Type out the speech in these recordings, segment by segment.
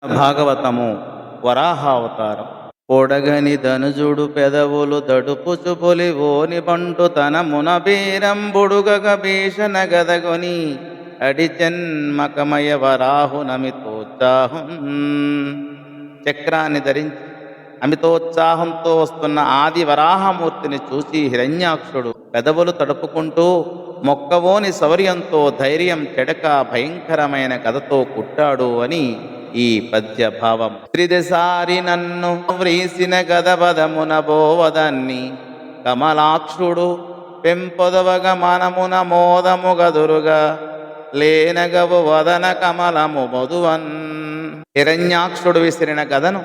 భాగవతము వరాహావతారం. పొడగని ధనుజుడు పెదవులు దడుపుచు పొలివోని బంటు తన మునబీరంబుడుగగ భీషణ గదగొని అడిజన్మకమయ వరాహు నమితోత్సాహం. చక్రాన్ని ధరించి అమితోత్సాహంతో వస్తున్న ఆది వరాహమూర్తిని చూసి హిరణ్యాక్షుడు పెదవులు తడుపుకుంటూ మొక్కవోని శౌర్యంతో ధైర్యం చెడక భయంకరమైన గదతో కుట్టాడు అని ఈ పద్య భావం. త్రిదసారి నన్ను వ్రీసిన గదపదమున బోవదాన్ని కమలాక్షుడు పెంపొదవగ మనమున మోదము గదురుగా లేనగవు వదన కమలము మధువన్. హిరణ్యాక్షుడు విసిరిన గదను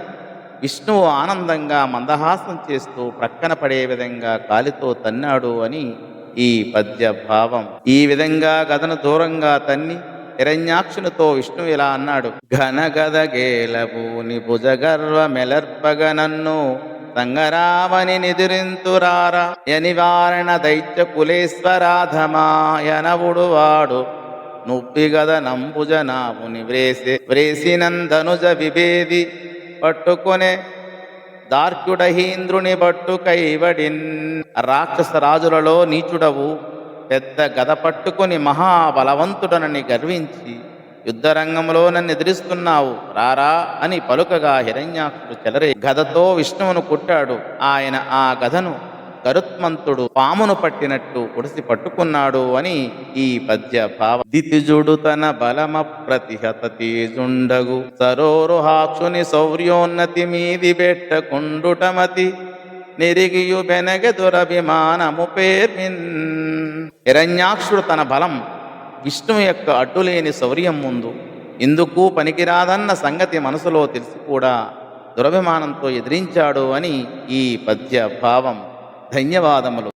విష్ణువు ఆనందంగా మందహాసం చేస్తూ ప్రక్కన పడే విధంగా కాలితో తన్నాడు అని ఈ పద్య భావం. ఈ విధంగా గదను దూరంగా తన్ని హిరణ్యాక్షునితో విష్ణువు ఇలా అన్నాడు: ఘన గద గేలబూని భుజగర్వ మెలర్పగ నన్ను సంగరావని నిదురింతురార యనివారణ దైత్య కులేశ్వరాధమాయనవుడు వాడు నువ్విగద నంబుజ నాముని వ్రేసినందనుజ విభేది పట్టుకొనే దార్క్యుడహీంద్రుని బట్టు కైవడిన్. రాక్షస రాజులలో నీచుడవు, పెద్ద గద పట్టుకొని మహాబలవంతుడనని గర్వించి యుద్ధరంగంలో నన్ను ఎదిరిస్తున్నావు, రారా అని పలుకగా హిరణ్యాక్షుడు చెలరే గదతో విష్ణువును కుట్టాడు. ఆయన ఆ గదను గరుత్మంతుడు పామును పట్టినట్టు పొడిసి పట్టుకున్నాడు అని ఈ పద్య భావం. దితిజుడు తన బలమ ప్రతిహత తేజుండగు సరోరుహాక్షుని శౌర్యోన్నతి మీది బెట్టకుండుటమతి నిరిగియు బెనగె దురభిమానము పేర్మిన్. హిరణ్యాక్షుడు తన బలం విష్ణువు యొక్క అడ్డులేని శౌర్యం ముందు ఎందుకు పనికిరాదన్న సంగతి మనసులో తెలిసి కూడా దురభిమానంతో ఎదిరించాడు అని ఈ పద్య భావం. ధన్యవాదములు.